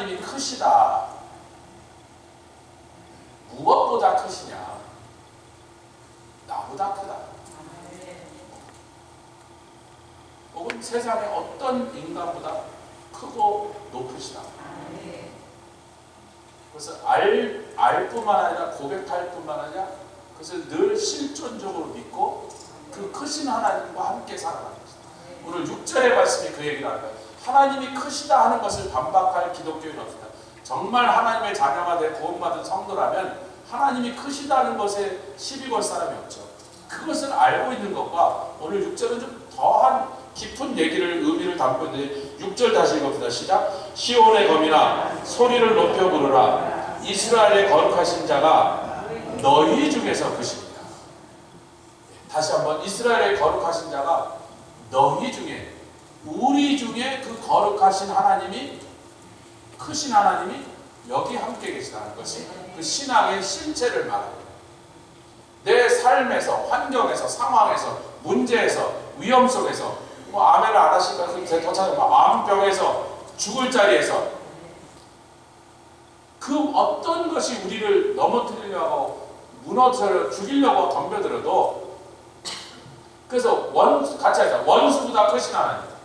하나님이 크시다. 무엇보다 크시냐? 나보다 크다. 혹은 세상의 어떤 인간보다 크고 높으시다. 그래서 알 뿐만 아니라 고백할 뿐만 아니라 그것을 늘 실존적으로 믿고 그 크신 하나님과 함께 살아가는 것이다. 오늘 6절의 말씀이 그 얘기를 하는 거예요. 하나님이 크시다 하는 것을 반박할 기독교인은 없습니다. 정말 하나님의 자녀가 돼 구원받은 성도라면 하나님이 크시다는 것에 시비 걸 사람이 없죠. 그것을 알고 있는 것과 오늘 6절은 좀 더한 깊은 의미를 담고 있는데 6절 다시 읽읍시다. 시작. 시온의 검이나 소리를 높여 부르라. 이스라엘의 거룩하신 자가 너희 중에서 크십니다. 다시 한번 이스라엘의 거룩하신 자가 너희 중에 우리 중에 그 거룩하신 하나님이 크신 하나님이 여기 함께 계시다는 것이 그 신앙의 실체를 말합니다. 내 삶에서 환경에서 상황에서 문제에서 위험 속에서 아멘을 안 하시니까 더 찾아보면 암병에서 죽을 자리에서 그 어떤 것이 우리를 넘어뜨리려고 무너져 죽이려고 덤벼들어도 그래서 같이 하자. 원수보다 크신 하나님,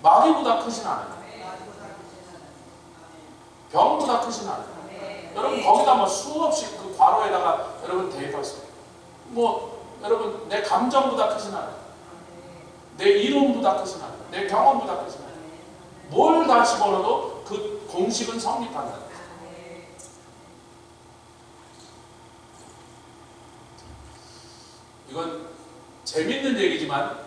마귀보다 크신 하나님, 병보다 크신 하나님. 여러분 거기다 뭐 수없이 그 괄호에다가 여러분 대입할 수 있어요. 여러분 내 감정보다 크신 하나님, 내 이론보다 크신 하나님, 내 경험보다 크신 하나님. 뭘 다 집어넣어도 그 공식은 성립한다. 이건 재밌는 얘기지만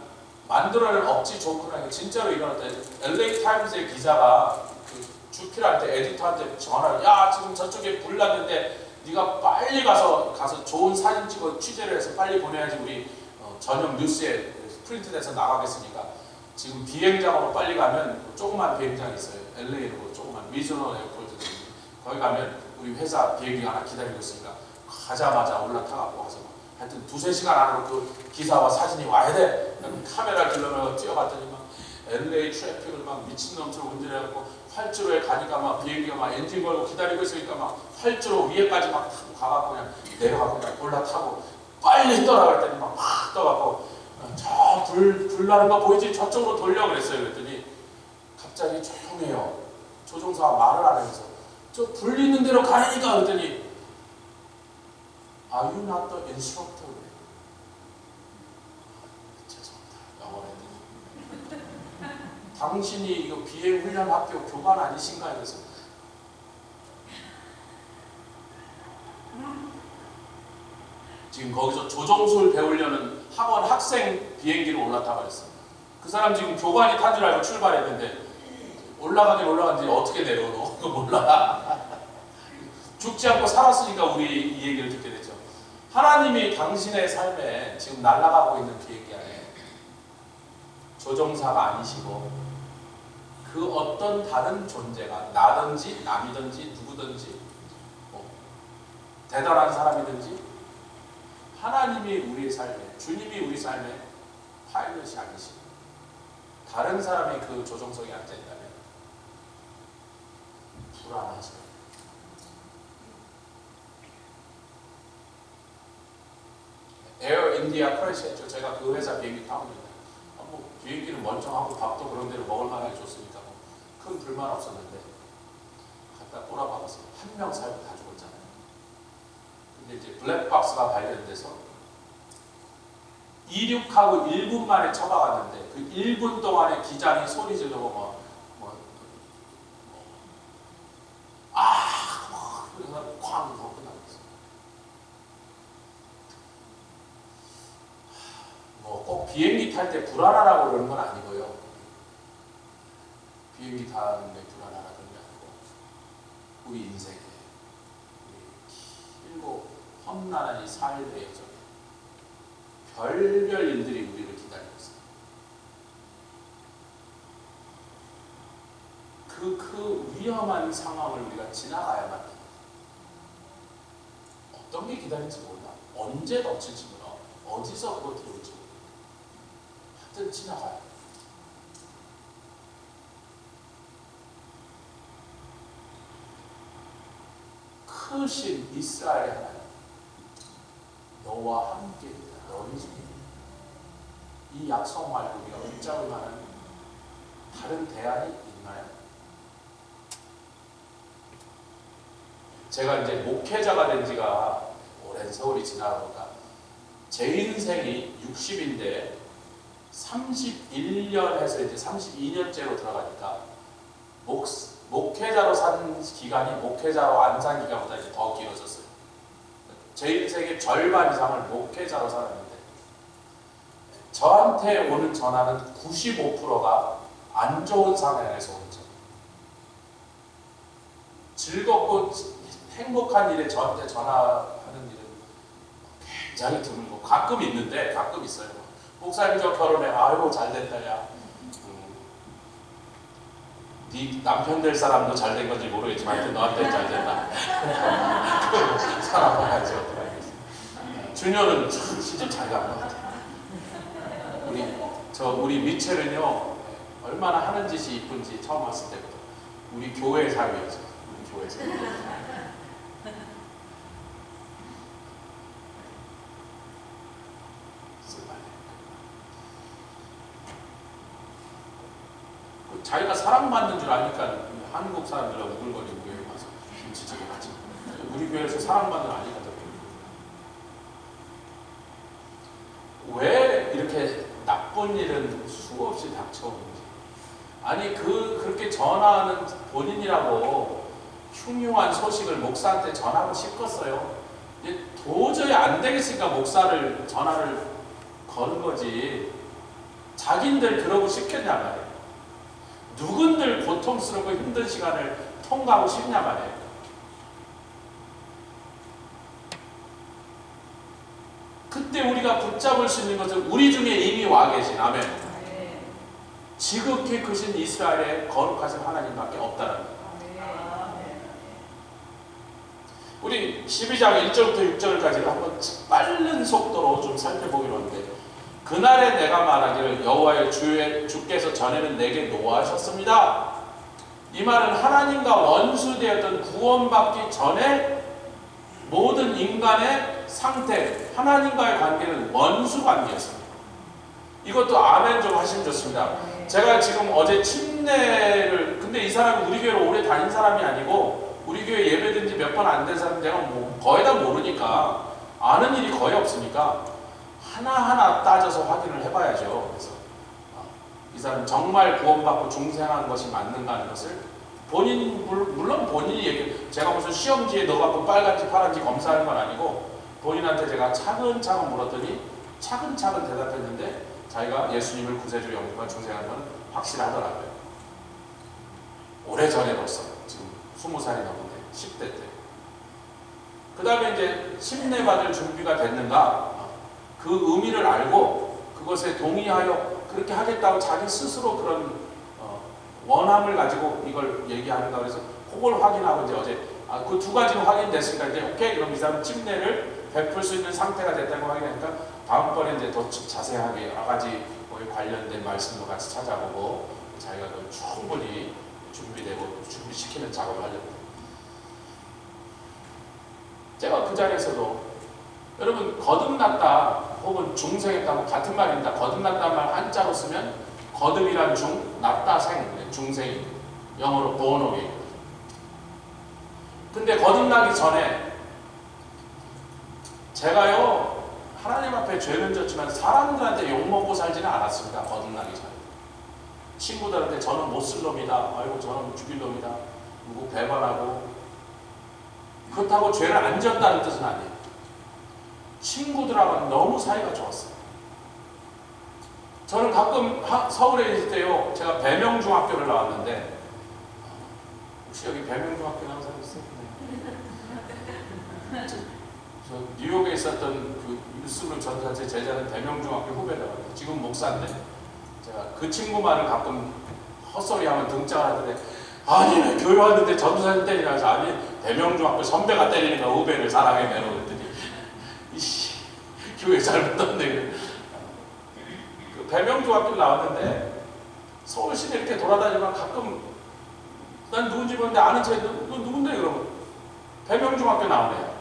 만들어낸 억지 조크라는 게 진짜로 일어났다. LA 타임스의 기자가 그 주필한테 에디터한테 전화를 야 지금 저쪽에 불 났는데 네가 빨리 가서 좋은 사진 찍어 취재를 해서 빨리 보내야지 우리 저녁 뉴스에 프린트돼서 나가겠으니까 지금 비행장으로 빨리 가면 조그만 비행장이 있어요. LA로 조그만 리저널 에어포트 거기 가면 우리 회사 비행기 하나 기다리고 있으니까 가자마자 올라타갖고 가서 하여튼 2-3시간 안으로 그 기사와 사진이 와야 돼. 카메라 들러면 뛰어갔더니 막 LA 트래픽을 막 미친놈처럼 운전해갖고 활주로에 가니까 막 비행기가 막 엔진 걸고 기다리고 있으니까 막 활주로 위에까지 막 타고 가갖고 그냥 내려가고 그냥 올라타고 빨리 떠라 그랬더니 막 떠갖고 저 불 나는 거 보이지? 저쪽으로 돌려 그랬어요. 그랬더니 갑자기 조용해요. 조종사가 말을 안 하면서 저 불 있는 대로 가니까 그랬더니 Are you not the instructor? 죄송합니다. 영어로 했더니 당신이 이거 비행 훈련 학교 교관 아니신가요? 그래서 지금 거기서 조종술 배우려는 학원 학생 비행기로 올라타가 있어요. 그 사람 지금 교관이 탄 줄 알고 출발했는데 올라가긴 올라갔는지 어떻게 내려오노? 그거 몰라. 죽지 않고 살았으니까 우리 이 얘기를 듣게 되죠. 하나님이 당신의 삶에 지금 날아가고 있는 비행기 안에 조종사가 아니시고 그 어떤 다른 존재가 나든지 남이든지 누구든지 대단한 사람이든지 하나님이 우리의 삶에 주님이 우리 삶에 파일럿이 아니시고 다른 사람이 그 조종석에 앉아있다면 불안하죠. 에어 인디아 크래시했죠. 제가 그 회사 비행기 타고 있는데 비행기는 멀쩡하고 밥도 그런 대로 먹을 만하게 줬으니까 큰 불만 없었는데 갖다 꼬라박아서 한 명 살고 다 죽었잖아요. 근데 이제 블랙박스가 발견돼서 이륙하고 1분 만에 처박았는데 그 1분 동안에 기장이 소리 지르고 그래서 쾅 하고 끝났어요. 꼭 비행기 탈 때 불안하라고 그러는 건 아니고요. 비행기 타는데 불안하라 그런 게 아니고 우리 인생에 우리 길고 험난한 이 삶의 여정에 별별 일들이 우리를 기다리고 있어요. 그 위험한 상황을 우리가 지나가야만 합니다. 어떤 게 기다릴지 몰라. 언제 덮칠지 몰라. 어디서 그거 들어올지 몰라. 하여튼 지나가요. 크신 이스라엘의 하나님, 너와 함께이다. 너희 중에 이 약속 말고 우리가 붙잡을 만한 다른 대안이 있나요? 제가 이제 목회자가 된 지가 오랜 세월이 지나보니까 제 인생이 60인데 31년에서 이제 32년째로 들어가니까 목회자로 산 기간이 목회자로 안 산 기간보다 이제 더 길어졌어요. 제 인생의 절반 이상을 목회자로 살았는데 저한테 오는 전화는 95%가 안 좋은 상황에서 오는 전화. 즐겁고 행복한 일에 저한테 전화하는 일은 굉장히 드물고 가끔 있는데 가끔 있어요. 목사님 저 결혼해. 아이고 잘됐다 야. 네 남편 될 사람도 잘된 건지 모르겠지만 하여튼 너한테 잘됐다. 살아봐야지 어떡하겠어. 준효는 시집 잘 간 것 같아. 우리 미첼은요 얼마나 하는 짓이 이쁜지 처음 왔을 때부터 우리 교회 삶이었죠. 우리 교회 삶. 자기가 사랑받는 줄 아니까 한국 사람들하고 우글거리고 교회 와서 김치찌개 같이 우리 교회에서 사랑받는 아니까 왜 이렇게 나쁜 일은 수없이 닥쳐오는지. 아니 그렇게 전화하는 본인이라고 흉흉한 소식을 목사한테 전하고 싶었어요. 도저히 안 되겠으니까 목사를 전화를 거는 거지. 자기들 그러고 싶겠냐 말이에요. 누군들 고통스럽고 힘든 시간을 통과하고 싶냐 말이에요. 그때 우리가 붙잡을 수 있는 것은 우리 중에 이미 와 계신 아멘. 지극히 크신 이스라엘의 거룩하신 하나님밖에 없다는 거예요. 우리 12장 1절부터 6절까지를 한번 빠른 속도로 좀 살펴보기로 하는데 그날에 내가 말하기를 여호와의 주께서 전에는 내게 노하셨습니다. 이 말은 하나님과 원수되었던 구원받기 전에 모든 인간의 상태, 하나님과의 관계는 원수 관계였습니다. 이것도 아멘 좀 하시면 좋습니다. 제가 지금 어제 침례를, 근데 이 사람이 우리 교회로 오래 다닌 사람이 아니고 우리 교회 예배된 지 몇 번 안 된 사람 내가 거의 다 모르니까 아는 일이 거의 없으니까 하나하나 따져서 확인을 해봐야죠. 그래서 이 사람 정말 구원받고 중생한 것이 맞는가 하는 것을 물론 본인이 얘기, 제가 무슨 시험지에 넣어갖고 빨간지 파란지 검사하는 건 아니고 본인한테 제가 차근차근 물었더니 차근차근 대답했는데 자기가 예수님을 구세주로 영접한 중생한 건 확실하더라고요. 오래전에 벌써 지금 20살이 넘은데 10대 때. 그 다음에 이제 침례 받을 준비가 됐는가 그 의미를 알고 그것에 동의하여 그렇게 하겠다고 자기 스스로 그런 원함을 가지고 이걸 얘기하는가 그래서 그걸 확인하고 이제 어제 그 두 가지는 확인됐으니까 이제 오케이 그럼 이 사람 침례를 베풀 수 있는 상태가 됐다고 확인하니까 다음번에 이제 더 자세하게 여러 가지 관련된 말씀도 같이 찾아보고 자기가 그 충분히 준비되고 준비시키는 작업을 하려고. 제가 그 자리에서도 여러분 거듭났다 혹은 중생했다고 같은 말입니다. 거듭났다는 말 한자로 쓰면 거듭이란 중, 낫다 생, 중생이 영어로 born again. 근데 거듭나기 전에 제가요 하나님 앞에 죄는 졌지만 사람들한테 욕먹고 살지는 않았습니다. 거듭나기 전에 친구들한테 저는 못 쓸 놈이다, 아이고 저는 죽일 놈이다, 누구 배반하고 그렇다고 죄를 안 졌다는 뜻은 아니에요. 친구들하고는 너무 사이가 좋았어요. 저는 가끔 서울에 있을 때요, 제가 배명중학교를 나왔는데 혹시 여기 배명중학교 나온 사람 있어요? 네. 저 뉴욕에 있었던 그 유스루 전사제 제자는 배명중학교 후배라고 지금 목사인데 제가 그 친구 말을 가끔 헛소리하면 등장을 하던데 아니 왜 교회 왔는데 전도사님 때리면서 아니 배명중학교 선배가 때리니까 후배를 사랑해 내놓고 그랬더니 이씨 교회 잘못했네. 그 배명중학교 나왔는데 서울시내 이렇게 돌아다니면 가끔 난 누군지 모르는데 아는 체 너 누군데 그러면 배명중학교 나오네요.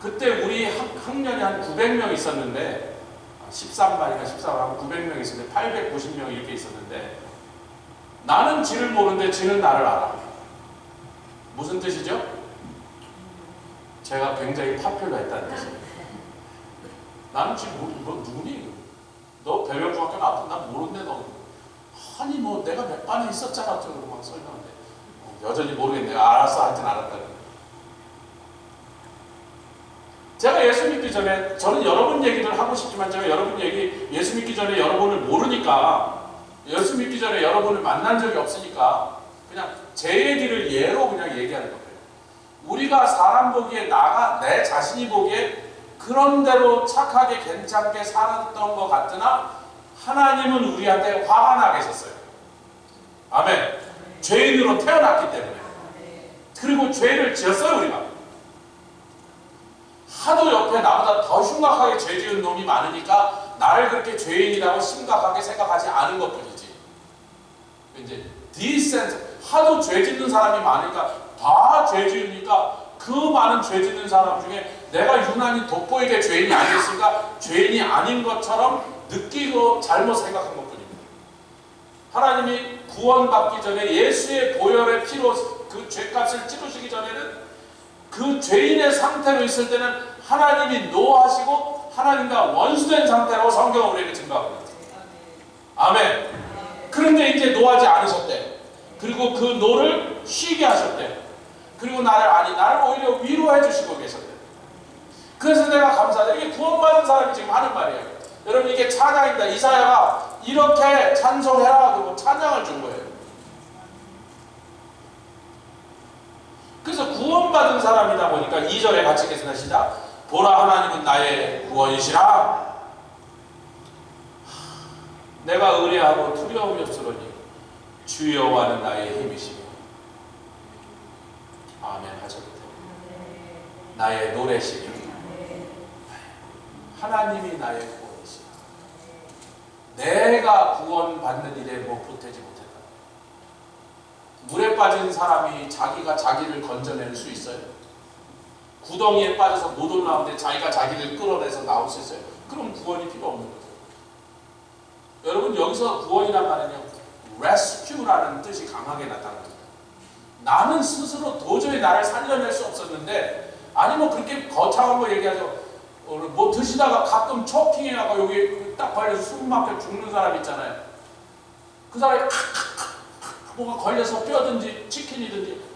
그때 우리 학년이 한 900명 있었는데 13반인가 14반 900명 있었는데 890명 이렇게 있었는데 나는 지를 모르는데 지는 나를 알아. 무슨 뜻이죠? 제가 굉장히 파퓰러했다는 뜻이에요. 나는 지금 너 누구니? 너 배명중학교 나왔던 난 모르는데 너 아니 뭐 내가 몇 반에 있었잖아 저러고 막 설명하는데 여전히 모르겠네. 알았어 하여튼 알았다. 제가 예수 믿기 전에 저는 여러분 얘기를 하고 싶지만 제가 여러분 얘기 예수 믿기 전에 여러분을 모르니까 예수 믿기 전에 여러분을 만난 적이 없으니까 그냥 제 얘기를 예로 그냥 얘기하는 거예요. 우리가 사람 보기에 내 자신이 보기에 그런 대로 착하게 괜찮게 살았던 것 같으나 하나님은 우리한테 화가 나 계셨어요. 아멘. 죄인으로 태어났기 때문에. 그리고 죄를 지었어요 우리가. 하도 옆에 나보다 더 흉악하게 죄 지은 놈이 많으니까 나를 그렇게 죄인이라고 심각하게 생각하지 않은 것뿐이지. 이제 디센스 하도 죄 짓는 사람이 많으니까 다 죄 지으니까 그 많은 죄 짓는 사람 중에 내가 유난히 돋보이게 죄인이 아니었으니까 죄인이 아닌 것처럼 느끼고 잘못 생각한 것뿐입니다. 하나님이 구원받기 전에 예수의 보혈의 피로 그 죄값을 치르시기 전에는 그 죄인의 상태로 있을 때는 하나님이 노하시고 하나님과 원수된 상태로 성경은 우리에게 증거합니다. 아멘. 그런데 이제 노하지 않으셨대. 그리고 그 노를 쉬게 하셨대. 그리고 나를 오히려 위로해 주시고 계셨대. 그래서 내가 감사하다. 이게 구원받은 사람이 지금 하는 말이에요. 여러분 이게 찬양입니다. 이사야가 이렇게 찬송해라 그리고 찬양을 준 거예요. 그래서 구원받은 사람이다 보니까 2절에 같이 읽겠습니다. 시작. 보라 하나님은 나의 구원이시라. 내가 의뢰하고 두려움이 없으러니 주 여호와는 나의 힘이시며 아멘 하셔도 돼요. 나의 노래시며 하나님이 나의 구원이시라. 내가 구원받는 일에 뭐 보태지 못했다. 물에 빠진 사람이 자기가 자기를 건져낼 수 있어요? 구덩이에 빠져서 못 올라오는데 자기가 자기를 끌어내서 나올 수 있어요? 그럼 구원이 필요 없는 거죠. 여러분 여기서 구원이란 말은요 rescue라는 뜻이 강하게 나타납니다. 나는 스스로 도저히 나를 살려낼 수 없었는데 아니 뭐 그렇게 거창한 거 얘기하죠. 뭐 드시다가 가끔 초킹해가고 여기 딱 걸려서 숨 막혀 죽는 사람 있잖아요. 그 사람이 뭐가 걸려서 뼈든지 치킨이든지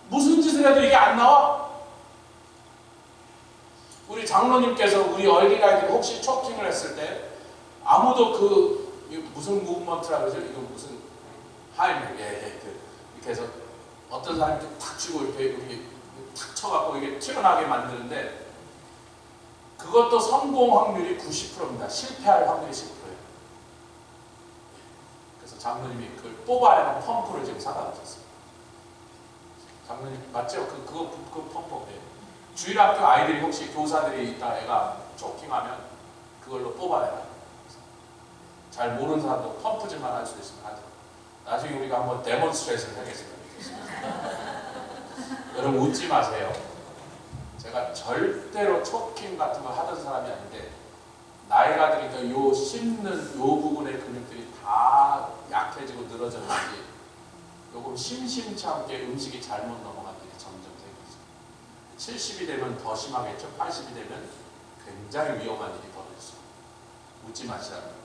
무슨 짓을 해도 이게 안 나와? 우리 장로님께서 우리 어린아이들이 혹시 초킹을 했을 때 아무도 무슨 무브먼트라고 그러죠? 이거 무슨 이렇게 해서 어떤 사람이 탁 쥐고 이렇게 탁 쳐갖고 이게 튀어나가게 만드는데 그것도 성공 확률이 90%입니다. 실패할 확률이 10%예요. 그래서 장로님이 그걸 뽑아내는 펌프를 지금 사다 놓으셨어요. 장로님 맞죠? 그 펌프예요. 주일학교 아이들이 혹시 교사들이 있다 애가 쇼킹하면 그걸로 뽑아내라. 잘 모르는 사람도 펌프질만 할 수 있으면 하죠. 나중에 우리가 한번 데몬스트레이션 하겠습니다. 여러분 웃지 마세요. 제가 절대로 초킹 같은 거 하던 사람이 아닌데 나이가 들니까 요 씹는 요 부분의 근육들이 다 약해지고 늘어졌는지 요금 심심치 않게 음식이 잘못 넘어간 일이 점점 생기죠. 70이 되면 더 심하겠죠. 80이 되면 굉장히 위험한 일이 벌어졌어요. 웃지 마시라고.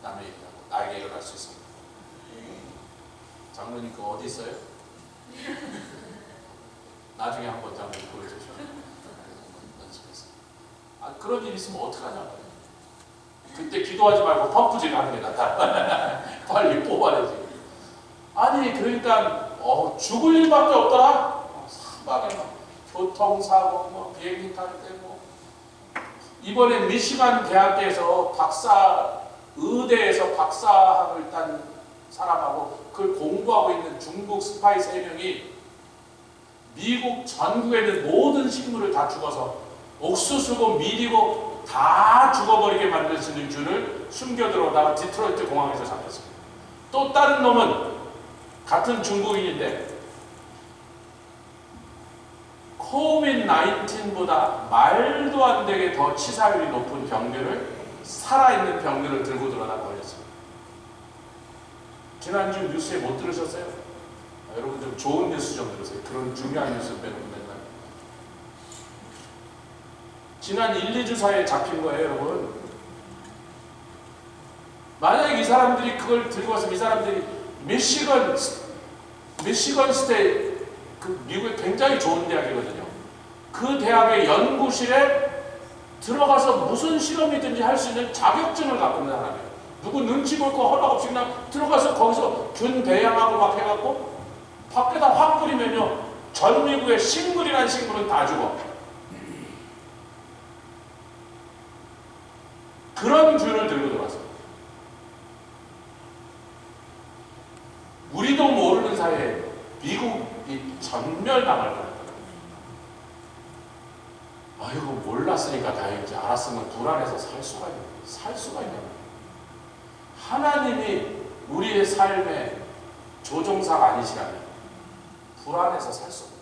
남의 얘기하고 나에게 일어날 수 있습니다. 장로님 그거 어디 있어요? 나중에 한번 장로님 보여주시면 연습해서. 그런 일 있으면 어떡하냐고요. 그때 기도하지 말고 펌프질 하는 게 낫다. 빨리 뽑아내지. 아니 그러니까 죽을 일밖에 없더라. 사방에 막 교통사고 뭐 비행기 탈 때 뭐 이번에 미시간 대학교에서 의대에서 박사학을 딴 사람하고 그걸 공부하고 있는 중국 스파이 3명이 미국 전국에 있는 모든 식물을 다 죽어서 옥수수고 밀이고 다 죽어버리게 만드시는 균을 숨겨 들어오다가 디트로이트 공항에서 잡혔습니다. 또 다른 놈은 같은 중국인인데 코비드-19보다 말도 안 되게 더 치사율이 높은 병들을, 살아있는 병들을 들고 들어다 걸렸어요. 지난주 뉴스에 못 들으셨어요? 여러분 좀 좋은 뉴스 좀 들으세요. 그런 중요한 뉴스 빼고 맨날. 지난 1, 2주 사이에 잡힌 거예요, 여러분. 만약에 이 사람들이 그걸 들고 와서 이 사람들이 미시건 스테이트, 그 미국의 굉장히 좋은 대학이거든요. 그 대학의 연구실에 들어가서 무슨 실험이든지 할 수 있는 자격증을 갖고 있는 사람이에요. 누구 눈치 볼 거 허락 없이 그냥 들어가서 거기서 균 배양하고 막 해갖고 밖에다 확 뿌리면요, 전 미국의 식물이란 식물은 다 죽어. 그런 균을 들고 들어왔어요. 우리도 모르는 사이에 미국이 전멸당할 거예요. 아이고, 몰랐으니까 다행이지. 알았으면 불안해서 살 수가 있냐. 하나님이 우리의 삶의 조종사가 아니시라면 불안해서 살 수 없어요.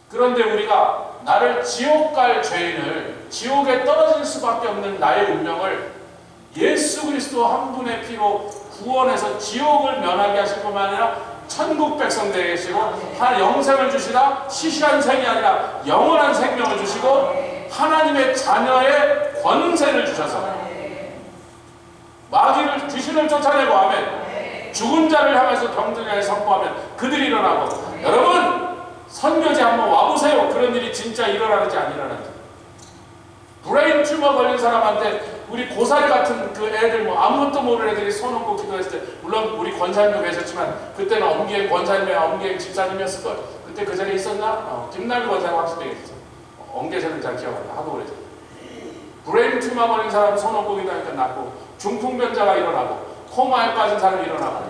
그런데 우리가 나를 지옥 갈 죄인을, 지옥에 떨어질 수밖에 없는 나의 운명을 예수 그리스도 한 분의 피로 구원해서 지옥을 면하게 하실 뿐만 아니라 천국 백성 되게 하시고 영생을 주시다 시시한 생이 아니라 영원한 생명을 주시고 하나님의 자녀의 권세를 주셔서 마귀를, 귀신을 쫓아내고 하면, 죽은 자를 향해서 병들을 향해 선포하면 그들이 일어나고, 여러분 선교지 한번 와보세요. 그런 일이 진짜 일어나는지 안 일어나는지. 브레인 튜머 걸린 사람한테 우리 고사리 같은 그 애들, 뭐 아무것도 모르는 애들이 손 얹고 기도했을 때, 물론 우리 권사님도 계셨지만 그때는 엄기행 권사님이야 엄기행 집사님이었을걸. 그때 그 자리에 있었나? 김남희 권사님 확실히 있었어. 엉계세는 잘 기억 안 나. 하도 오래전. 브레인 튜머 걸린 사람 손 얹고 기도하니까 낫고, 중풍병자가 일어나고, 코마에 빠진 사람이 일어나고.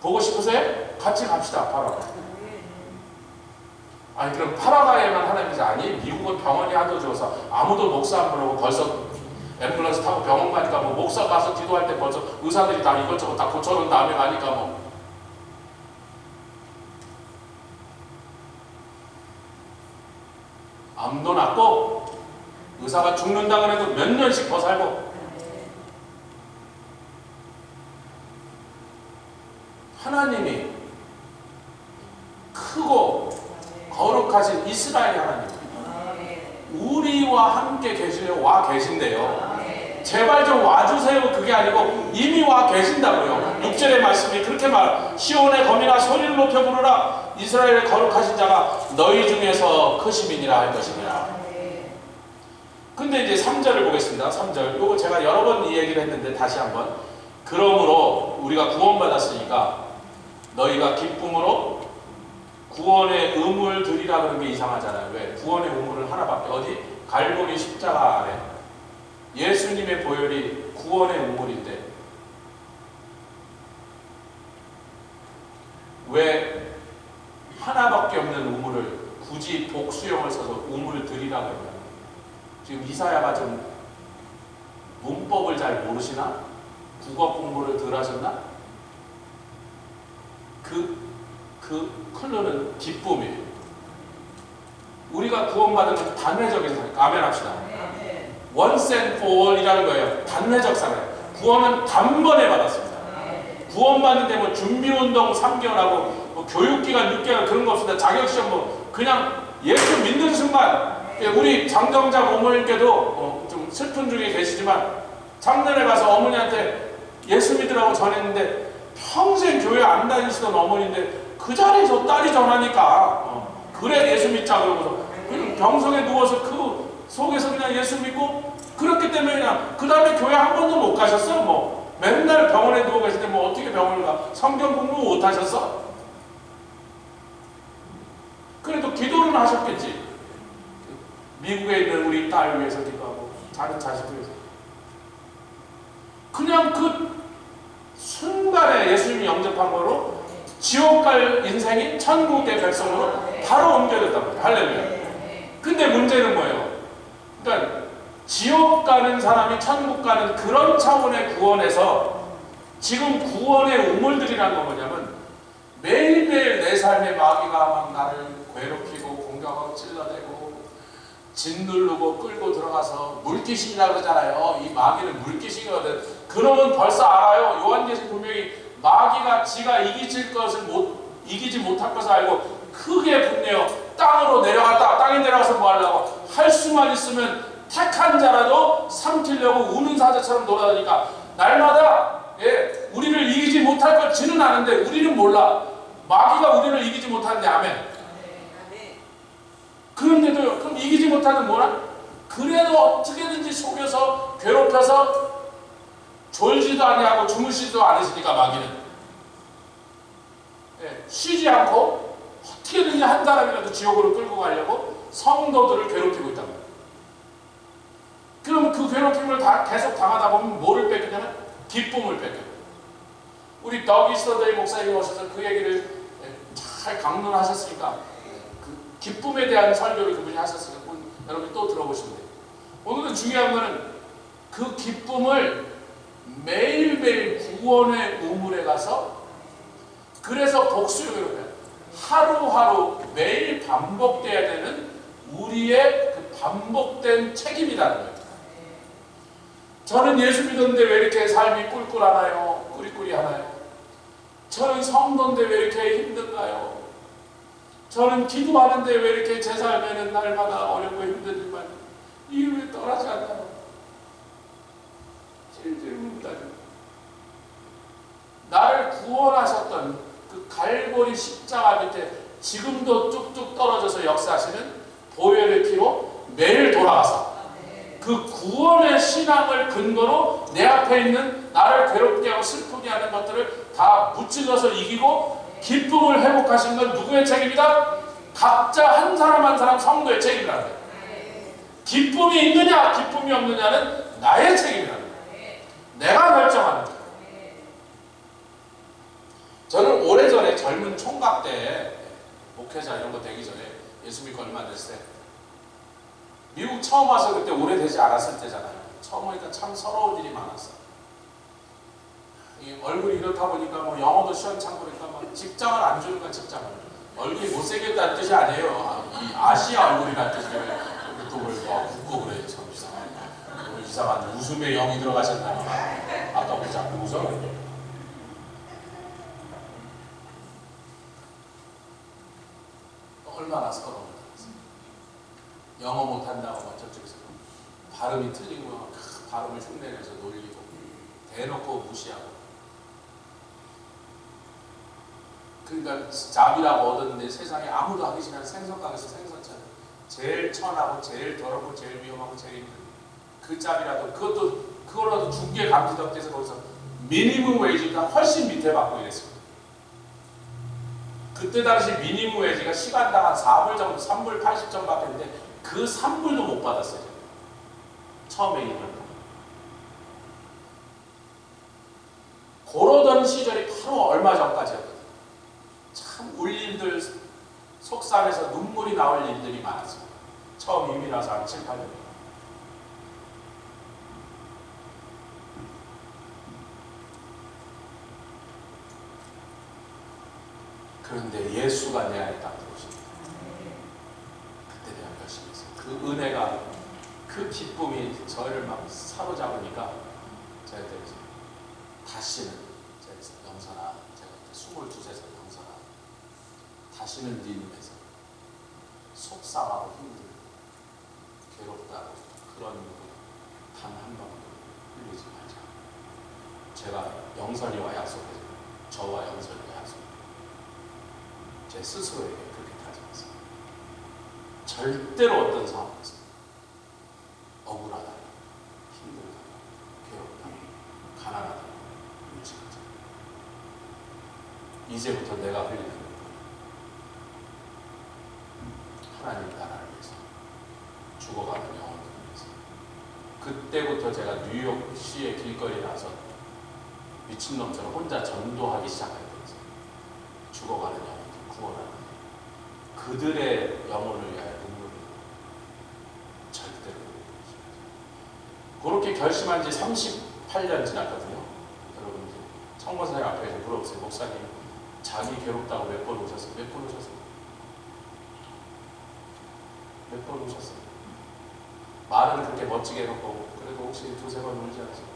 보고 싶으세요? 같이 갑시다. 파라과이. 아니 그럼 파라과이에만 하나님이지? 아니, 미국은 병원이 하도 좋아서 아무도 목사 안 부르고 벌써 앰뷸런스 타고 병원 가니까 뭐 목사 가서 기도할 때 벌써 의사들이 다 이것저것 다 고쳐놓은 다음에 가니까 뭐. 암도 낫고 의사가 죽는다 그래도 몇 년씩 더 살고. 하나님이 크고 거룩하신 이스라엘 하나님, 우리와 함께 와 계신데요. 제발 좀 와주세요. 그게 아니고 이미 와 계신다고요. 6절의 말씀이 그렇게 시온의 거미나 소리를 높여 부르라. 이스라엘의 거룩하신 자가 너희 중에서 크심이니라 할 것이니라. 근데 이제 3절을 보겠습니다. 3절. 이거 제가 여러 번 이 얘기를 했는데 다시 한번. 그러므로 우리가 구원받았으니까 너희가 기쁨으로 구원의 의무를 드리라. 그런 게 이상하잖아요. 왜? 구원의 의무를 하나밖에. 어디? 갈보리 십자가 아래 예수님의 보혈이 구원의 의무인데 왜 하나밖에 없는 의무를 굳이 복수형을 써서 의무를 드리라고 했냐. 지금 이사야가 좀 문법을 잘 모르시나? 국어 공부를 덜 하셨나? 그 클로는 기쁨이에요. 우리가 구원받으면 단회적인 사랑. 아멘 합시다. Once and for all 이라는 거예요. 단회적 사랑. 구원은 단번에 받았습니다. 구원받는데 뭐 준비운동 3개월하고 뭐 교육기간 6개월 그런 거 없습니다. 자격시험 뭐 그냥 예수 믿는 순간. 우리 장정자 어머님께도 좀 슬픈 중에 계시지만 작년에 가서 어머니한테 예수 믿으라고 전했는데 평생 교회 안 다니시던 어머니인데 그 자리에서 딸이 전하니까 그래 예수 믿자 그러고서 그냥 병석에 누워서 그 속에서 그냥 예수 믿고 그렇기 때문에 그냥 그 다음에 교회 한 번도 못 가셨어. 뭐 맨날 병원에 누워 계실 때 뭐 어떻게 병원을 가? 성경 공부 못 하셨어? 그래도 기도는 하셨겠지. 미국에 있는 우리 딸 위해서 기도하고 다른 자식들 위해서. 그냥 그 순간에 예수님이 영접한 거로 지옥 갈 인생이 천국의 백성으로 바로 옮겨졌단 말이에요. 할렐루야. 근데 문제는 뭐예요? 그러니까 지옥 가는 사람이 천국 가는 그런 차원의 구원에서 지금 구원의 우물들이란 건 뭐냐면 매일매일 내 삶의 마귀가 막 나를 괴롭히고 공격하고 찔러대고 짓누르고 끌고 들어가서 물귀신이라고 그러잖아요. 이 마귀는 물귀신이거든. 그놈은 벌써 알아요. 요한계시록 분명히 마귀가 지가 이기지 못할 것을 알고 크게 분내어 땅으로 내려갔다. 땅에 내려가서 뭐 하려고? 할 수만 있으면 택한 자라도 삼키려고 우는 사자처럼 돌아다니까 날마다 우리를 이기지 못할 걸 지는 아는데 우리는 몰라. 마귀가 우리를 이기지 못하는데 아멘. 그런데도 그럼 이기지 못하는 뭐라? 그래도 어떻게든지 속여서 괴롭혀서 졸지도 아니하고 주무시지도 않으시니까 마귀는 쉬지 않고 어떻게든지 한 사람이라도 지옥으로 끌고 가려고 성도들을 괴롭히고 있단 말이에요. 그럼 그 괴롭힘을 계속 당하다 보면 뭐를 뺏기냐면 기쁨을 뺏겨요. 우리 더기스터데이 목사님이 오셔서 그 얘기를 잘 강론하셨으니까 그 기쁨에 대한 설교를 그분이 하셨으니까 여러분 또 들어보시면 돼요. 오늘은 중요한 거는 그 기쁨을 매일매일 구원의 우물에 가서 그래서 복수요로 하루하루 매일 반복돼야 되는 우리의 그 반복된 책임이라는 거예요. 저는 예수 믿었는데 왜 이렇게 삶이 꿀꿀하나요? 꾸리꾸리하나요? 저는 성도인데 왜 이렇게 힘든가요? 저는 기도하는데 왜 이렇게 제 삶에는 날마다 어렵고 힘들지만 이게 왜 떠나지 않나요? 질질 묻다니. 나를 구원하셨던 그 갈보리 십자가 밑에 지금도 뚝뚝 떨어져서 역사하시는 보혈의 피로 매일 돌아가서 그 구원의 신앙을 근거로 내 앞에 있는 나를 괴롭게 하고 슬프게 하는 것들을 다 무찔러서 이기고 기쁨을 회복하신 건 누구의 책임이다? 각자 한 사람 한 사람 성도의 책임이라는 거예요. 기쁨이 있느냐 기쁨이 없느냐는 나의 책임이라는 거예요. 내가 결정하는 거예요. 저는 오래전에 젊은 총각 때 목회자 이런 거 되기 전에 예수 믿고 얼마 됐을 때 미국 처음 와서 그때 오래되지 않았을 때잖아요. 처음 오니까 참 서러운 일이 많았어. 이 얼굴이 이렇다 보니까 뭐 영어도 시원찮고니까 막 직장을 안 주는 거야. 직장을. 얼굴이 못생겼다는 뜻이 아니에요. 이 아시아 얼굴이라는 뜻이에요. 또뭘 웃고 그래요. 참 이상하네. 이상한 웃음에 영이 들어가셨다니까. 아까 왜 자꾸 웃어? 얼마나 서러워. 영어 못한다고 막 저쪽에서 발음이 틀린 거 그 발음을 흉내내서 놀리고 대놓고 무시하고. 그러니까 잡이라고 얻었는데 세상에 아무도 하기 싫은 생선가게에서 생선처럼 제일 천하고 제일 더럽고 제일 위험하고 제일 힘든 그 잡이라도 그걸로도 중개 감지덕지에서 거기서 미니멈 웨이지가 훨씬 밑에 받고 이랬습니다. 그때 당시 미니멈 웨이지가 시간당 한 4불 정도 3불 80점 받았는데 그 3불도 못 받았어요. 처음에 일을. 그러던 시절이 바로 얼마 전까지였거든요. 참 울림들 속상해서 눈물이 나올 일들이 많았습니다. 처음 이민 와서 한 7, 8년. 그런데 예수가 내 안에 딱 들어오십니다. 그때 내가 결심했어요. 그 은혜가, 그 기쁨이 저를 막 사로잡으니까 제가 그때 다시는, 제가 영선아, 제가 22살 영선아, 다시는 네 눈에서 속상하고 힘들고 괴롭다고 그런 눈을 단 한 번도 흘리지 말자. 제가 영선이와 약속해서 저와 영선이와 약속. 제 스스로에게 그렇게 다짐했어요. 절대로 어떤 상황에서 억울하다, 힘들다, 괴롭다, 가난하다, 무지하다. 이제부터 내가 흘리는 하나님 나라를 위해서, 죽어가는 영혼들을 위해서. 그때부터 제가 뉴욕시의 길거리에 나서 미친놈처럼 혼자 전도하기 시작했거든요. 죽어가는 영혼들 구원하는 그들의 영혼을 위하여 눈물을 절대로 그렇게 결심한 지 38년 지났거든요. 여러분 청모사님 앞에서 물어보세요. 목사님 자기 괴롭다고 몇 번 오셨어요? 몇 번 오셨어요? 몇 번 오셨어요? 말은 그렇게 멋지게 해놓고 그래도 혹시 두세 번 울지 않으세요?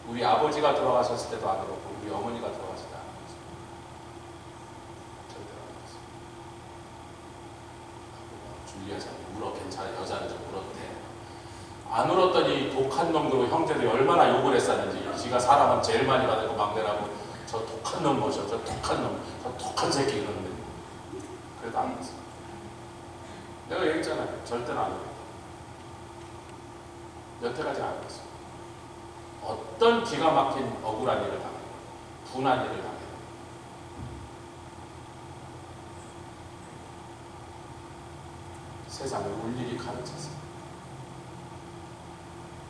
우리 아버지가 돌아가셨을 때도 안 울었고 우리 어머니가 돌아가실 때 안 울었어요. 절대로 안 울었어요. 줄리아 자기 울어 괜찮아. 여자는 좀 울어도 돼. 안 울었더니 독한 놈으로 형제들이 얼마나 욕을 했었는지. 지가 사람은 제일 많이 받은 거 막내라고 저 독한 놈 보셔. 저 독한 놈. 저 독한 새끼 그러는데 그래도 안 울었어요. 내가 얘기했잖아요. 절대로 안 울었어요. 여태까지 안 울었어요. 어떤 기가 막힌 억울한 일을 당해요. 분한 일을 당해요. 세상에 울 일이 가득 찼어요.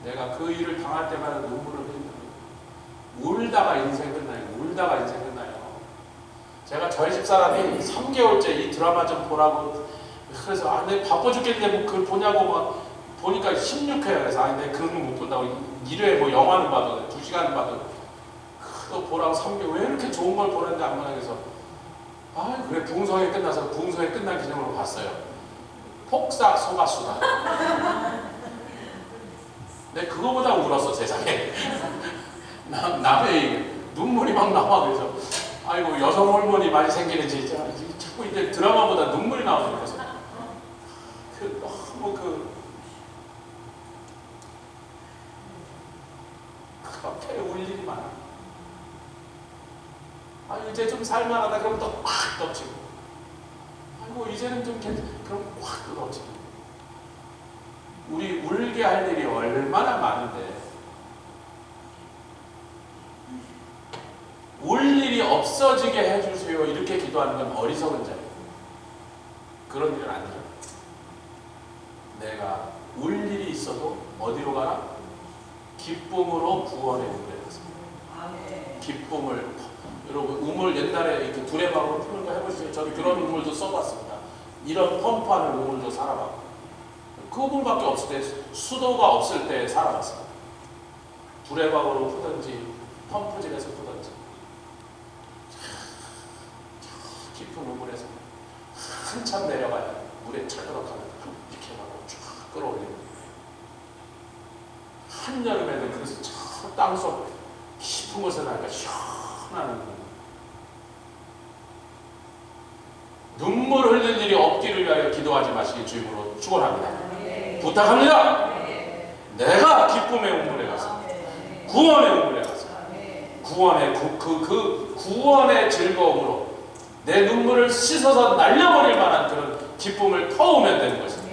내가 그 일을 당할 때마다 눈물을 흘린다. 울다가 인생 끝나요. 울다가 인생 끝나요. 제가 저희 집사람이 3개월째 이 드라마 좀 보라고 그래서 내 바빠 죽겠는데 뭐 그걸 보냐고 막 보니까 16회야. 그래서 내 그런 거 못 본다고 1회 뭐 영화는 봐도 2시간은 봐도 그거 보라고 3개월 왜 이렇게 좋은 걸 보는데 안 보냐 그래서 그래 부흥성회 끝나서 부흥성회 끝난 기념으로 봤어요. 폭삭 소가수다. 내 그거보다 울었어 세상에. 남의 눈물이 막 나와. 그래서 아이고 여성 호르몬이 많이 생기는지 자꾸 이제 드라마보다 눈물이 나오는 거죠. 너무 그렇게 울 일이 많아. 이제 좀 살만하다 그러면 또 확 덮치고 아이고 이제는 좀 괜찮아 그럼 확 덮치고 우리 울게 할 일이 얼마나 많은데 울 일이 없어지게 해주세요 이렇게 기도하는 건 어리석은 자예요. 그런 일은 안 돼요. 내가 울 일이 있어도 어디로 가라? 기쁨으로 구원의 우물에 갔습니다. 기쁨을 여러분 우물 옛날에 이렇게 두레방으로 푸는 거 해보세요. 저는 그런 우물도 써봤습니다. 이런 펌프하는 우물도 살아봤고 그 우물밖에 없을 때 수도가 없을 때 살아봤습니다. 두레방으로 푸든지 펌프질해서 푸든지 깊은 우물에서 한참 내려가야 물에 차도록 하면 이렇게 하고 쭉 끌어올리는 거예요. 한여름에는 그래서 저 땅속 깊은 곳에 나니까 시원한 눈물 흘릴 일이 없기를 위하여 기도하지 마시기 주임으로 축원합니다. 부탁합니다. 내가 기쁨의 우물에 가서 구원의 우물에 가서 구원의 그 구원의 즐거움으로 내 눈물을 씻어서 날려버릴 만한 그런 기쁨을 터우면 되는 것입니다.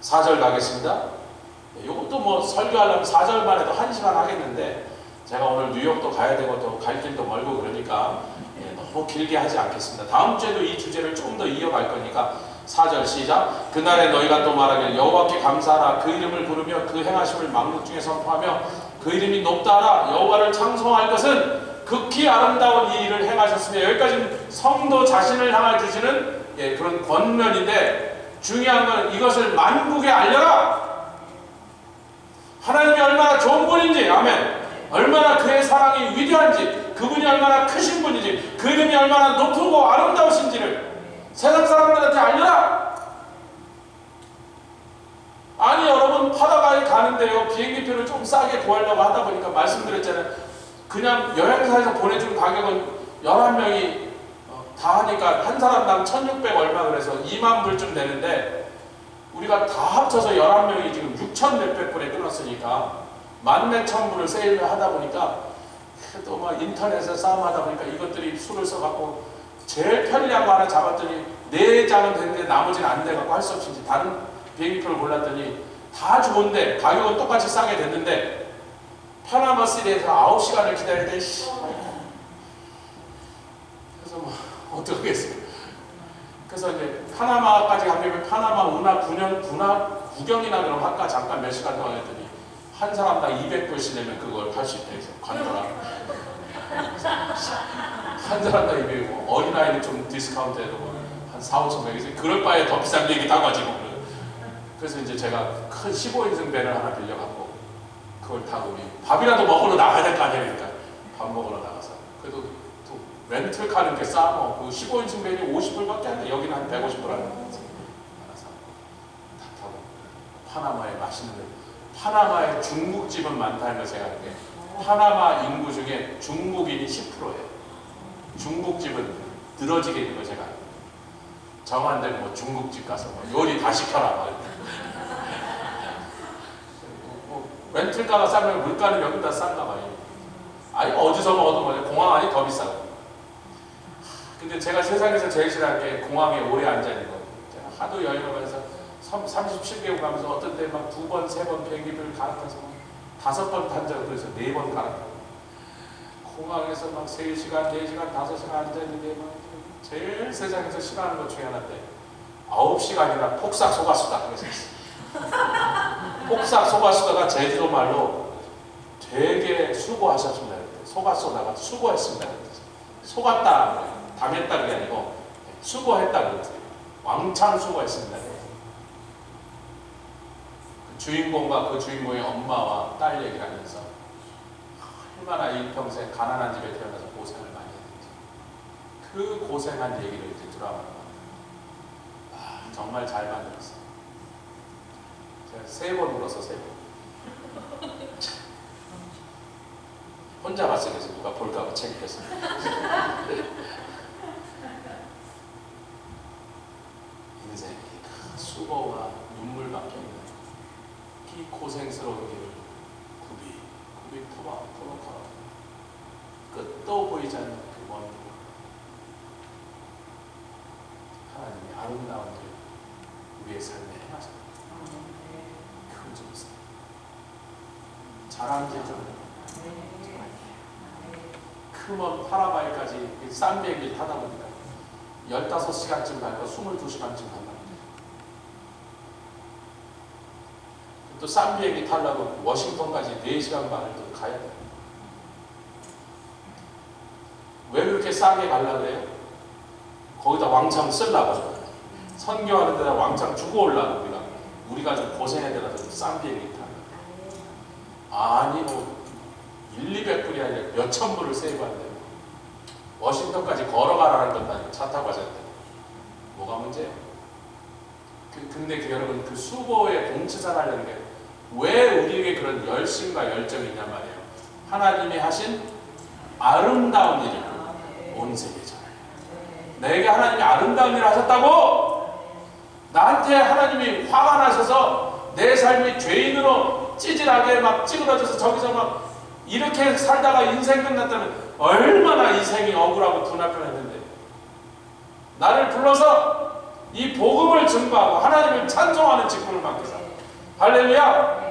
4절 가겠습니다. 이것도 뭐 설교하려면 4절만 해도 1시간 하겠는데 제가 오늘 뉴욕도 가야 되고 또 갈 길도 멀고 그러니까 너무 길게 하지 않겠습니다. 다음 주에도 이 주제를 조금 더 이어갈 거니까 4절 시작. 그날에 너희가 또 말하길 여호와께 감사하라. 그 이름을 부르며 그 행하심을 망국 중에 선포하며 그 이름이 높다 하라. 여호와를 창송할 것은 극히 아름다운 이 일을 행하셨으며 여기까지는 성도 자신을 향해 주시는 그런 권면인데 중요한 건 이것을 만국에 알려라. 하나님이 얼마나 좋은 분인지 아멘. 얼마나 그의 사랑이 위대한지 그분이 얼마나 크신 분인지 그 이름이 얼마나 높고 아름다우신지를 세상 사람들한테 알려라. 아니 여러분 파다가에 가는데요 비행기표를 좀 싸게 구하려고 하다 보니까 말씀드렸잖아요. 그냥 여행사에서 보내준 가격은 11명이 다 하니까 한 사람당 1600 얼마 그래서 2만 불쯤 되는데 우리가 다 합쳐서 11명이 지금 6천 몇백 불에 끊었으니까 14,000 불을 세일을 하다 보니까 또 막 인터넷에 싸움하다 보니까 이것들이 수를 써갖고 제일 편리한 거 하나 잡았더니 4장은 됐는데 나머지는 안 돼갖고 할 수 없이 다른 비행기표를 골랐더니 다 좋은데 가격은 똑같이 싸게 됐는데 파나마 시리에서 9시간을 기다릴 때 그래서 뭐 어떡하겠어요. 그래서 이제 파나마까지 가면 파나마 운하 구경이나 그럼 할까 잠깐 몇 시간 동안 했더니 한 사람당 200불씩 내면 그걸 할 수 있다 해서 간더라. 한 사람당 200불 어린아이는 좀 디스카운트 해도 한 4,500 원에서 그럴 바에 더 비싼 비행기 타고 가지고 그래서 이제 제가 큰 15인승 배를 하나 빌려갖고 그걸 타고 우리 밥이라도 먹으러 나가야 될 거 아니야. 그러니까 밥 먹으러 나가서 그래도 또 렌트카 이렇게 싸면 그 15인승 벤이 50불밖에 안 돼. 여기는 한 150불 하는 거지. 알아서 다 타고 파나마에 맛있는 파나마에 중국집은 많다는 걸 생각해. 파나마 인구 중에 중국인이 10%예요. 중국집은 늘어지게 있는 거 제가. 정한데 뭐 중국집 가서 뭐 요리 다 시켜라. 뭐 렌트카가 싸면 물가는 여기다 싼가 봐요. 아니 어디서 먹어도 뭐냐 공항 안이 더 비싸고. 근데 제가 세상에서 제일 싫어하는 게 공항에 오래 앉아있는 거예요. 제가 하도 여행을 가면서 37개국 가면서 어떤 때 막 2번, 3번 비행기를 갈아타서 5번 탄 적을 그래서 4번 갈아타고 공항에서 막 3시간, 4시간, 5시간 앉아있는데 막 제일 세상에서 싫어하는 것 중에 하나인데 9시간이나 폭삭 속았수다 그래서 폭삭 속았수다가 제주도 말로 되게 수고하셨습니다. 속았소다가 수고했습니다. 속았다, 당했다 그게 아니고 수고했다 그랬어요. 왕창 수고했습니다. 그 주인공과 그 주인공의 엄마와 딸 얘기를 하면서 얼마나 일평생 가난한 집에 태어나서 고생을 많이 했는지 그 고생한 얘기를 이제 드라마로 만들어요. 정말 잘 만들었어요. 제가 3번 울어서 3번. 혼자 봤어요. 그래서 누가 볼까 봐 챙겼어요. 인생이 수고와 눈물밖에 없는 이 고생스러운 길을 굽이 터놓고 끝도 보이지 않는 그 먼 길. 하나님이 아름다운 길 우리의 삶에 행하셨다. 그걸 좀 있어요. 자랑질 좀 크먼 파라과이까지 싼 비행기를 타다 보니까 15시간쯤 갈거 22시간쯤 간답니다. 또 싼 비행기 타려고 워싱턴까지 4시간 반을 또 가야 돼요. 왜 그렇게 싸게 가려고 그래요? 거기다 왕창 쓰려고. 선교하는 데다 왕창 주고 올라고 우리가 좀 고생해야 되라서 싼 비행기 타는 아니 뭐 1,200불이 아니라 몇천 불을 세이브한대요. 워싱턴까지 걸어가라는 것도 아니고 차 타고 가셨대요. 뭐가 문제예요? 근데 여러분 그 수고에 공치산하려는 게 왜 우리에게 그런 열심과 열정이 있냔 말이에요. 하나님이 하신 아름다운 일을 온 세계 전하려. 내게 하나님이 아름다운 일을 하셨다고 나한테 하나님이 화가 나셔서 내 삶이 죄인으로 찌질하게 막 찌그러져서 저기서 막 이렇게 살다가 인생 끝났다면 얼마나 인생이 억울하고 분할뻔했는데 나를 불러서 이 복음을 증거하고 하나님을 찬송하는 직분을 맡기사. 할렐루야.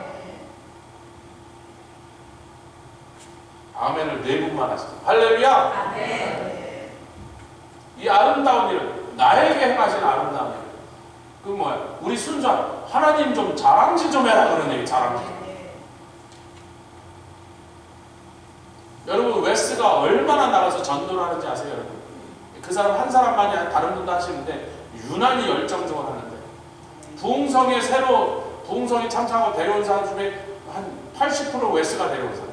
아멘을 4분만 하시죠. 할렐루야. 아멘. 이 아름다운 일은 나에게 행하신 아름다운 일. 그 뭐야? 우리 순수한 하나님 좀 자랑질 좀 해라 그런 얘기. 자랑질. 여러분 웨스가 얼마나 나가서 전도를 하는지 아세요? 여러분? 그 사람 한 사람만이 아니라 다른 분도 하시는데 유난히 열정적으로 하는데 부흥성에 참석하고 데려온 사람 중에 한 80% 웨스가 데려온 사람.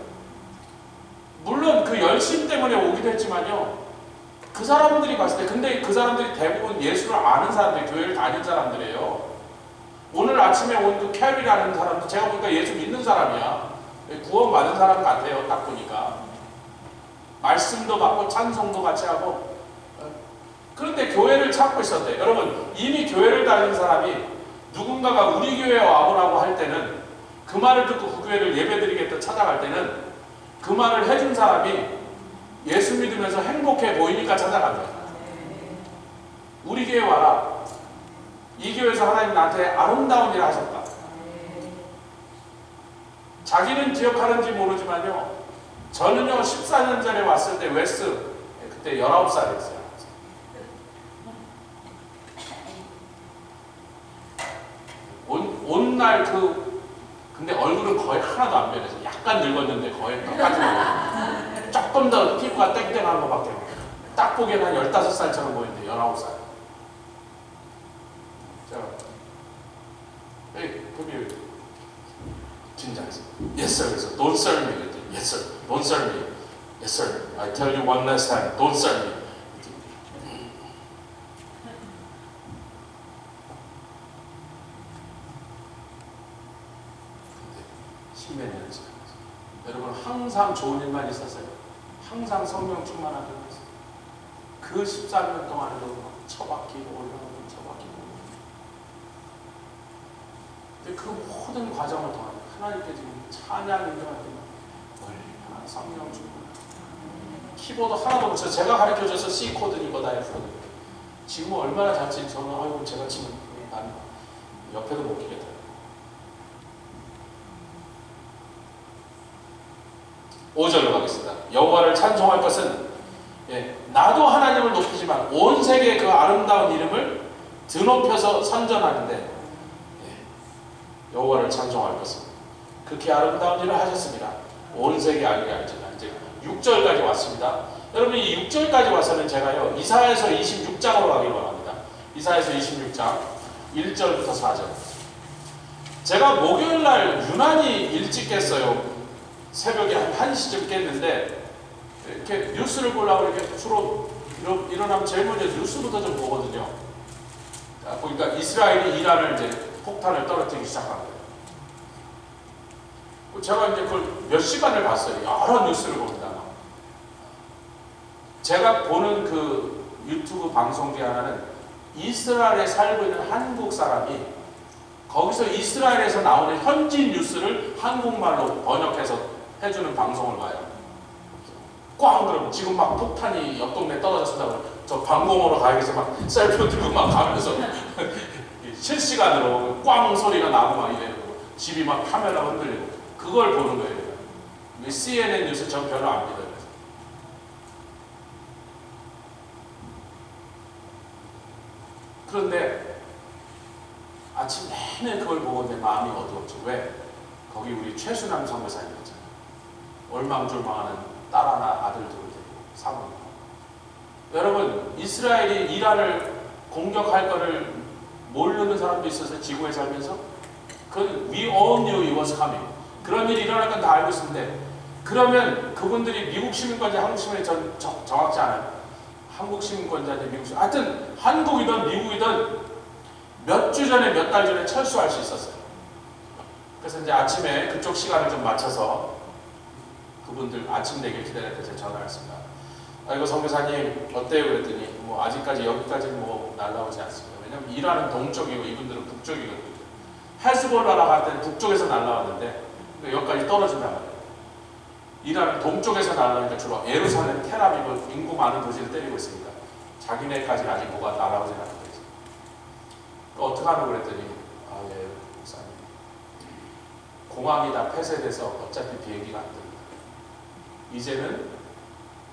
물론 그 열심 때문에 오기도 했지만요. 그 사람들이 봤을 때 근데 그 사람들이 대부분 예수를 아는 사람들이 교회를 다닌 사람들이에요. 오늘 아침에 온 그 캐리라는 사람도 제가 보니까 예수 믿는 사람이야. 구원 받은 사람 같아요. 딱 보니까. 말씀도 받고 찬송도 같이 하고. 그런데 교회를 찾고 있었대. 여러분 이미 교회를 다니는 사람이 누군가가 우리 교회에 와보라고 할 때는 그 말을 듣고 그 교회를 예배드리겠다 찾아갈 때는 그 말을 해준 사람이 예수 믿으면서 행복해 보이니까 찾아간다. 우리 교회 와라. 이 교회에서 하나님 나한테 아름다운 일을 하셨다. 자기는 기억하는지 모르지만요. 저는요 14년 전에 왔을 때 웨스 그때 19살이었어요. 온 날 근데 얼굴은 거의 하나도 안 변해서 약간 늙었는데 거의 똑같은 거. 조금 더 피부가 땡땡한 거밖에 딱 보기에는 한 15살처럼 보이는데 19살. 자, 그게 진짜에서 Yes sir. 그래서 Don't serve me. 그랬더니 Yes sir. Don't serve me. Yes, sir. I tell you one last time. Don't serve me. 십몇 년을 지나면서 여러분 항상 좋은 일만 있었어요. 항상 성령 충만하게 했어요. 그 13년 동안에도 막 처박히고 올라오고 처박히고. 근데 그 모든 과정을 통해 하나님께 지금 찬양 인정할 때는 얼마나 성령 충만. 키보드 하나도 없어요. 제가 가르쳐줘서 C 코드는 이거 다 F거든요. 지금 얼마나 잘 치는지 저는 아이고 제가 치면 난 옆에도 못 끼겠다. 5절로 가겠습니다. 여호와를 찬송할 것은 나도 하나님을 높이지만 온 세계의 그 아름다운 이름을 드높여서 선전하는데 여호와를 찬송할 것은 그렇게 아름다운 일을 하셨습니다. 온 세계 알게 알지만 이제 6절까지 왔습니다. 여러분 이 6절까지 와서는 제가요 이사야서 26장으로 가기를 원합니다. 이사야서 26장 1절부터 4절. 제가 목요일날 유난히 일찍 깼어요. 새벽에 한 1시쯤 깼는데 이렇게 뉴스를 보려고 이렇게 주로 일어나면 제일 먼저 뉴스부터 좀 보거든요. 보니까 이스라엘이 이란을 이제 폭탄을 떨어뜨리기 시작한 거예요. 제가 이제 그걸 몇 시간을 봤어요. 여러 뉴스를 봅니다. 제가 보는 그 유튜브 방송 중에 하나는 이스라엘에 살고 있는 한국 사람이 거기서 이스라엘에서 나오는 현지 뉴스를 한국말로 번역해서 해주는 방송을 봐요. 꽝 그러면 지금 막 폭탄이 옆 동네에 떨어졌습니다. 저 방공호로 가야겠어 막 셀프 들고 막 가면서 실시간으로 꽝 소리가 나고 막 이래요. 집이 막 카메라 흔들리고 그걸 보는 거예요. CNN 뉴스 전 별로 안 믿어요. 그런데 아침 내내 그걸 보고 내 마음이 어두웠죠. 왜? 거기 우리 최순남 선교사님 있잖아요. 얼망졸망하는 딸 하나 아들 둘을 데리고 사모님. 여러분 이스라엘이 이란을 공격할 거를 모르는 사람도 있어서 지구에 살면서 그건 we all knew it was coming. 그런 일이 일어날 건 다 알고 있었는데 그러면 그분들이 미국 시민권자 한국 시민이 정확지 않아요. 한국 시민권자인데 미국 시민. 하여튼 한국이든 미국이든 몇 주 전에 몇 달 전에 철수할 수 있었어요. 그래서 이제 아침에 그쪽 시간을 좀 맞춰서 그분들 아침 내길 기다릴 때 제가 전화했습니다. 이거 선교사님 어때요? 그랬더니 뭐 아직까지 여기까지는 뭐 날라오지 않습니다. 왜냐면 이란은 동쪽이고 이분들은 북쪽이거든요. 헤즈볼라가 갈 때는 북쪽에서 날라왔는데 여기까지 떨어진단 말이에요. 이란은 동쪽에서 날라오니까 주로 예루살렘, 텔아비브 인구 많은 도시를 때리고 있습니다. 자기네까지는 아직 뭐가 날아오지 않는 거죠. 어떻게 하라고 그랬더니 예, 목사님 공항이 다 폐쇄돼서 어차피 비행기가 안 됩니다. 이제는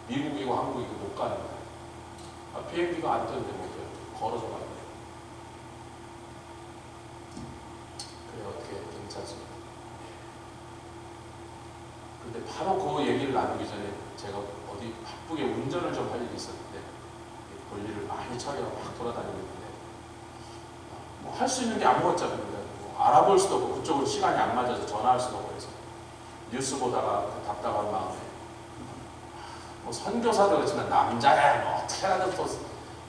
미국이고 한국이고 못 가는 거예요. 비행기가 안 되는데 못 돼요. 걸어서 가야 돼요. 그래 어떻게 괜찮습니다. 근데 바로 그 얘기를 나누기 전에 제가 어디 바쁘게 운전을 좀 할 일이 있었는데 볼일을 많이 처리하고 막 돌아다니고 있는데 뭐 할 수 있는 게 아무것도 없습니다. 뭐 알아볼 수도 없고 그쪽으로 시간이 안 맞아서 전화할 수도 없고 해서 뉴스 보다가 그 답답한 마음에 뭐 선교사도 그렇지만 남자야 뭐 어떻게라도 또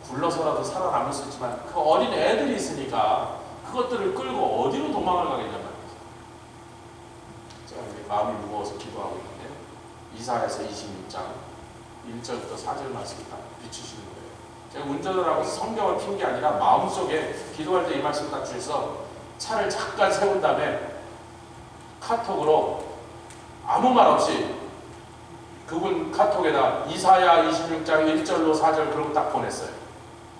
굴러서라도 살아남을 수 있지만 그 어린 애들이 있으니까 그것들을 끌고 어디로 도망을 가겠냔 말이에요. 제가 이제 마음이 무거워서 기도하고 있는데 이사야서 26장 1절부터 4절 말씀을 딱 비추시는 거예요. 제가 운전을 하고 성경을 핀 게 아니라 마음속에 기도할 때 이 말씀을 딱 주셔서 차를 잠깐 세운 다음에 카톡으로 아무 말 없이 그분 카톡에다 이사야 26장 1절로 4절 그런 거 딱 보냈어요.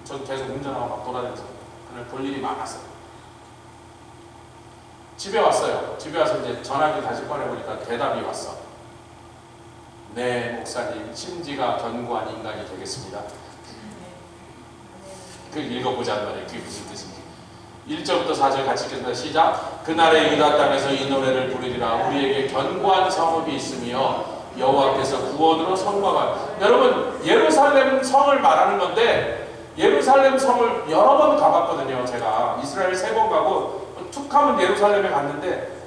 전 계속 운전하고 막 돌아다니면서 그날 볼 일이 많았어요. 집에 왔어요. 집에 와서 이제 전화기 다시 꺼내보니까 대답이 왔어. 네, 목사님, 심지가 견고한 인간이 되겠습니다. 그 읽어보자는 말이에요. 그게 무슨 뜻인지. 1절부터 4절 같이 읽겠습니다. 시작. 그날의 유다 땅에서 이 노래를 부르리라. 우리에게 견고한 성읍이 있으며 여호와께서 구원으로 성막을. 여러분 예루살렘 성을 말하는 건데 예루살렘 성을 여러 번 가봤거든요. 제가 이스라엘 3번 가고 툭 하면 예루살렘에 갔는데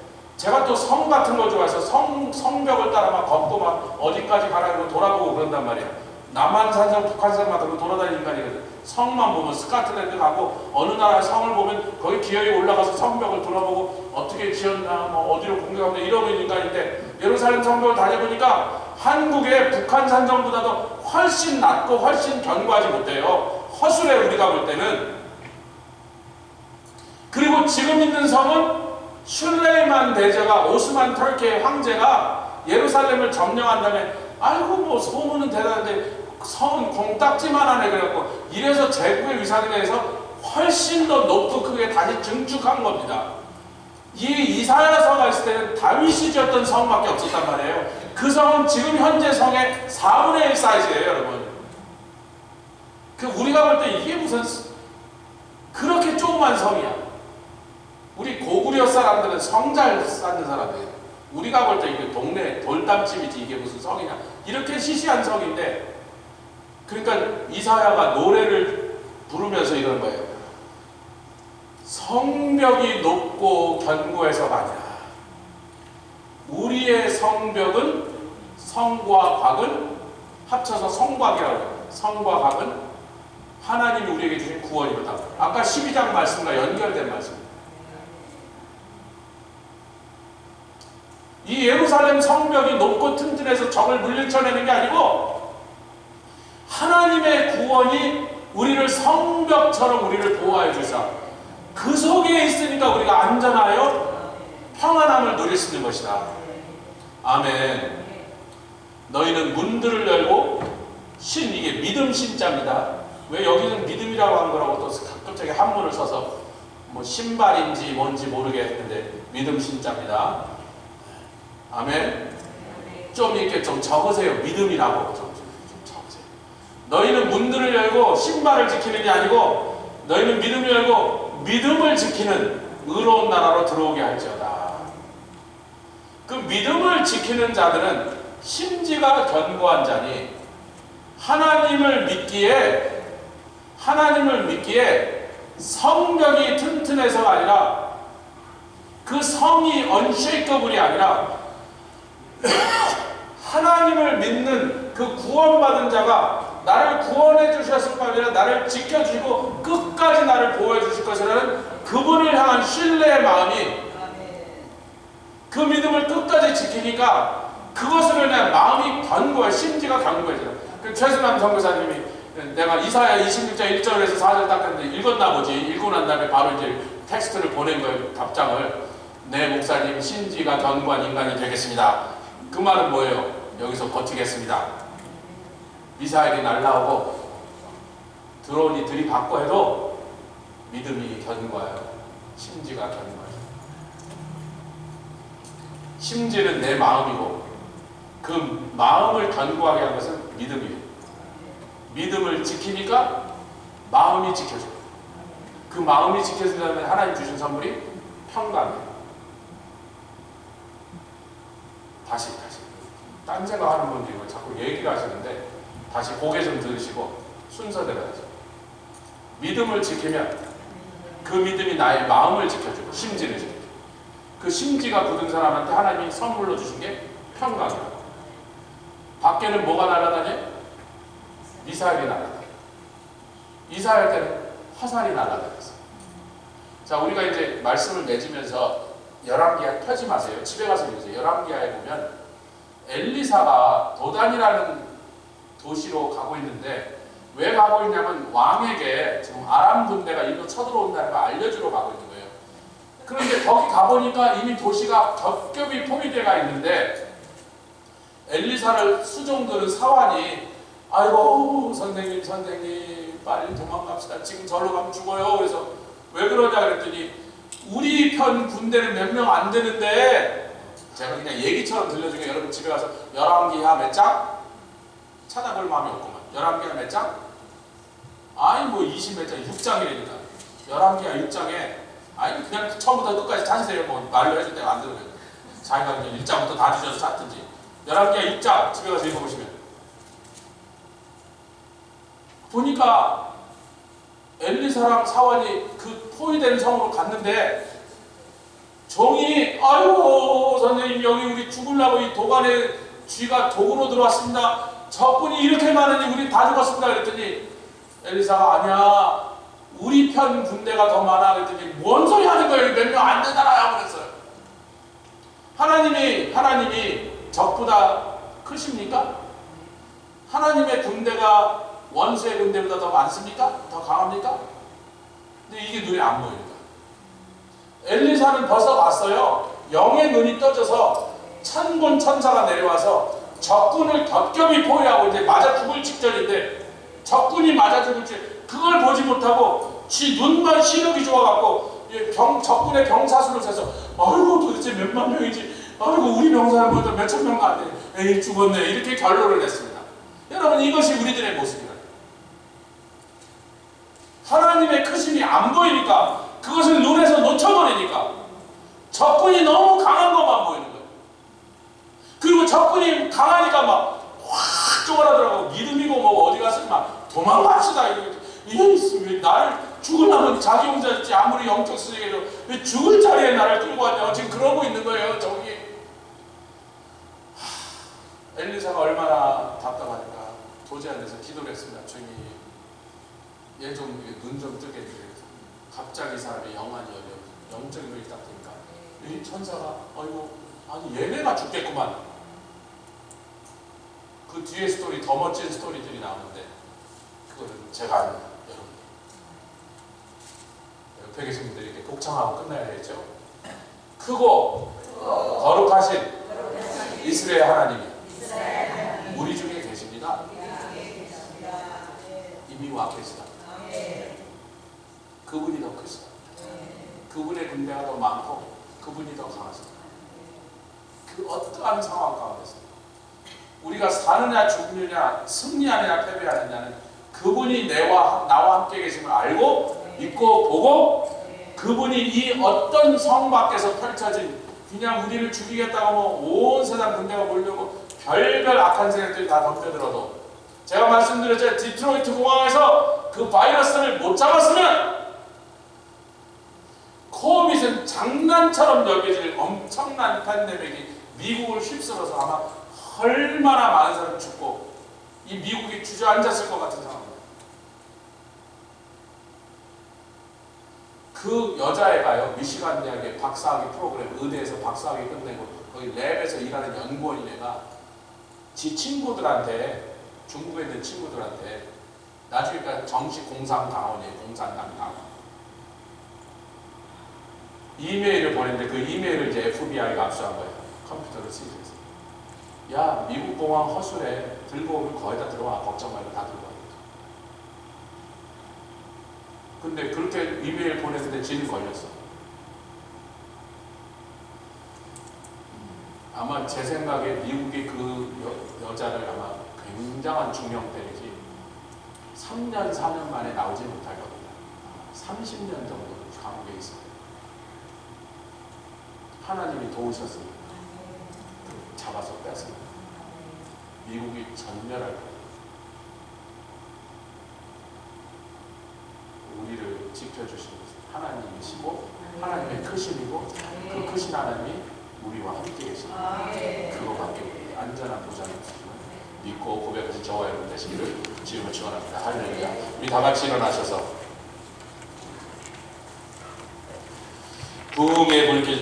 제가 또 성 같은 걸 좋아해서 성벽을 따라 막 걷고 막 어디까지 가라고 돌아보고 그런단 말이야. 남한산성, 북한산마다 돌아다니는 인간이거든. 성만 보면 스카틀랜드 가고 어느 나라의 성을 보면 거기 기어이 올라가서 성벽을 돌아보고 어떻게 지었나 뭐 어디로 공격하나 이러는 인간인데 예루살렘 성벽을 다녀보니까 한국의 북한산성보다도 훨씬 낮고 훨씬 견고하지 못해요. 허술해 우리가 볼 때는. 그리고 지금 있는 성은 슐레이만 대제가 오스만 터키의 황제가 예루살렘을 점령한 다음에 아이고 뭐 소문은 대단한데 성은 공딱지만하네 그래갖고 이래서 제국의 위상에 대해서 훨씬 더 높고 크게 다시 증축한 겁니다. 이 이사야서가 있을 때는 다윗이 지었던 성밖에 없었단 말이에요. 그 성은 지금 현재 성의 4분의 1 사이즈예요 여러분. 그 우리가 볼 때 이게 무슨 그렇게 조그만 성이야. 우리 고구려 사람들은 성 잘 쌓는 사람이에요. 우리가 볼 때 이게 동네 돌담집이지 이게 무슨 성이냐. 이렇게 시시한 성인데 그러니까 이사야가 노래를 부르면서 이런 거예요. 성벽이 높고 견고해서가 아니라 우리의 성벽은 성과 곽은 합쳐서 성곽이라고 해요. 성과 곽은 하나님이 우리에게 주신 구원이다. 아까 12장 말씀과 연결된 말씀입니다. 이 예루살렘 성벽이 높고 튼튼해서 적을 물리쳐내는 게 아니고 하나님의 구원이 우리를 성벽처럼 우리를 보호해 주사 그 속에 있으니까 우리가 안전하여 평안함을 누릴 수 있는 것이다. 아멘. 너희는 문들을 열고 이게 믿음 신자입니다. 왜 여기는 믿음이라고 한 거라고 또 갑자기 한문을 써서 뭐 신발인지 뭔지 모르겠는데 믿음 신자입니다. 아멘. 좀 이렇게 좀 적으세요. 믿음이라고 좀 적으세요. 너희는 문들을 열고 신발을 지키는 게 아니고 너희는 믿음을 열고 믿음을 지키는 의로운 나라로 들어오게 할지어다. 그 믿음을 지키는 자들은 심지가 견고한 자니 하나님을 믿기에 성벽이 튼튼해서가 아니라 그 성이 언쉐이커블이 아니라 하나님을 믿는 그 구원받은 자가 나를 구원해 주셨을 뿐 아니라 나를 지켜주시고 끝까지 나를 보호해 주실 것이라는 그분을 향한 신뢰의 마음이 그 믿음을 끝까지 지키니까 그것으로 인해 마음이 견고해 심지가 견고해져요. 그 최순남 선교사님이 내가 이사야 26장 1절에서 4절 딱 했는데 읽었나 보지. 읽고 난 다음에 바로 이제 텍스트를 보낸 거예요. 답장을. 네 목사님 심지가 견고한 인간이 되겠습니다. 그 말은 뭐예요? 여기서 버티겠습니다. 미사일이 날라오고 드론이 들이받고 해도 믿음이 견고해요. 심지가 견고해요. 심지는 내 마음이고 그 마음을 견고하게 한 것은 믿음이에요. 믿음을 지키니까 마음이 지켜져요. 그 마음이 지켜진다면 하나님 주신 선물이 평강이에요. 다시 딴 생각하는 분들이 이걸 자꾸 얘기를 하시는데 다시 고개 좀 들으시고 순서대로 하죠. 믿음을 지키면 그 믿음이 나의 마음을 지켜주고 심지를 지켜주고 그 심지가 굳은 사람한테 하나님이 선물로 주신 게 평강이에요. 밖에는 뭐가 날아다녀? 미사일이 날아다녀. 이사야 때는 화살이 날아다녔어요. 자, 우리가 이제 말씀을 맺으면서 열왕기하 펴지 마세요. 집에 가서 읽으세요. 열왕기하에 보면 엘리사가 도단이라는 도시로 가고 있는데 왜 가고 있냐면 왕에게 지금 아람 군대가 일로 쳐들어온다는 걸 알려주러 가고 있는 거예요. 그런데 거기 가보니까 이미 도시가 겹겹이 포위되어 있는데 엘리사를 수종들은 사환이 아이고 선생님 빨리 도망갑시다. 지금 절로 가면 죽어요. 그래서 왜 그러냐 그랬더니 우리 편 군대는 몇 명 안 되는데 제가 그냥 얘기처럼 들려주게 여러분 집에 가서 열왕기하 몇 장? 찾아볼 마음이 없구만. 열왕기하 몇 장? 아니 뭐 20 몇 장, 6장이라니까. 열왕기하 6장에 아니 그냥 처음부터 끝까지 찾으세요. 뭐 말로 해줄 때가 안 들으면 자기가 그냥 1장부터 다 뒤져서 찾든지. 열왕기하 6장 집에 가서 읽어보시면 보니까 엘리사랑 사환이 그 포위된 성으로 갔는데 종이 아이고 선생님 여기 우리 죽으려고 이 도관에 쥐가 독으로 들어왔습니다. 적군이 이렇게 많으니 우리 다 죽었습니다. 그랬더니 엘리사가 아니야 우리 편 군대가 더 많아. 그랬더니 뭔 소리 하는 거예요? 몇 명 안 된다라고 그랬어요. 하나님이 적보다 크십니까? 하나님의 군대가 원수의 군대보다 더 많습니까? 더 강합니까? 근데 이게 눈에 안 보입니다. 엘리사는 벌써 봤어요. 영의 눈이 떠져서 천군 천사가 내려와서 적군을 겹겹이 포위하고 이제 맞아 죽을 직전인데 적군이 맞아 죽을 직 그걸 보지 못하고 지 눈만 시력이 좋아갖고 적군의 병사수를 세서 아이고 도대체 몇만 명이지 아이고 우리 병사는 뭐다 몇천 명도 안 돼. 에이 죽었네 이렇게 결론을 냈습니다. 여러분 이것이 우리들의 모습이다. 하나님의 크심이 안 보이니까 그것을 눈에서 놓쳐버리니까 적군이 너무 강한 것만 보이는 거예요. 그리고 적군이 강하니까 막 확 쪼그라들어가고 믿음이고 뭐 어디 가서 막 도망갑시다 이게 왜 나를 죽으려면 자기 혼자 있지 아무리 영적 수직해도 왜 죽을 자리에 나를 끌고 왔냐고 지금 그러고 있는 거예요. 저기 엘리사가 얼마나 답답하니까 도저히 안 돼서 기도를 했습니다. 주님 얘 좀 눈 좀 뜨게 해주세요. 갑자기 사람이 영안이 열려 영적인 눈이 딱 뜨니까 이 천사가 아이고 아니 얘네가 죽겠구만. 그 뒤에 스토리 더 멋진 스토리들이 나오는데 그거는 제가 아닙니다. 여러분 옆에 계신 분들이 이렇게 복창하고 끝나야겠죠. 크고 거룩하신 이스라엘 하나님이 우리 중에 계십니다. 이미 와 계시다. 그분이 더 크시다. 그분의 군대가 더 많고 그분이 더 강하시다. 그 어떠한 상황 가운데서 우리가 사느냐 죽느냐 승리하느냐 패배하느냐는 그분이 나와 함께 계심을 알고 믿고 보고 그분이 이 어떤 성 밖에서 펼쳐진 그냥 우리를 죽이겠다고 뭐 온 세상 군대가 몰려고 별별 악한 세력들이 다 덤벼들어도 제가 말씀드렸죠. 디트로이트 공항에서 그 바이러스를 못 잡았으면 코빗은 장난처럼 여겨질 엄청난 팬데믹이 미국을 휩쓸어서 아마 얼마나 많은 사람이 죽고 이 미국이 주저앉았을 것 같은 상황입니다. 그 여자애가요 미시간 대학의 박사학위 프로그램 의대에서 박사학위 끝내고 거기 랩에서 일하는 연구원인 애가 지 친구들한테 중국에 있는 친구들한테 나중에 정식 공산당원이에요. 공산당원 이메일을 보냈는데 그 이메일을 이제 FBI가 압수한 거예요. 컴퓨터를 시즈해서 야 미국 공항 허술해 들고 오면 거의 다 들어와 걱정 말고 다 들고 와. 근데 그렇게 이메일 보냈는데 지는 걸렸어. 아마 제 생각에 미국이 그 여자를 아마 굉장한 중형 때리지 3년 4년 만에 나오지 못할 겁니다. 30년 정도 감옥에 있어요. 하나님이 도우셨습니다. 잡아서 뺐습니다. 미국이 전멸할 거예요. 우리를 지켜주신 하나님이시고 하나님의 크심이고 그 크신 하나님이 우리와 함께 계십니다. 그거밖에 우리 안전한 보장을 주시면 믿고 고백하신 저와 여러분 되시기를 주님을 축원합니다. 할렐루야. 우리 다 같이 일어나셔서 부흥의 불길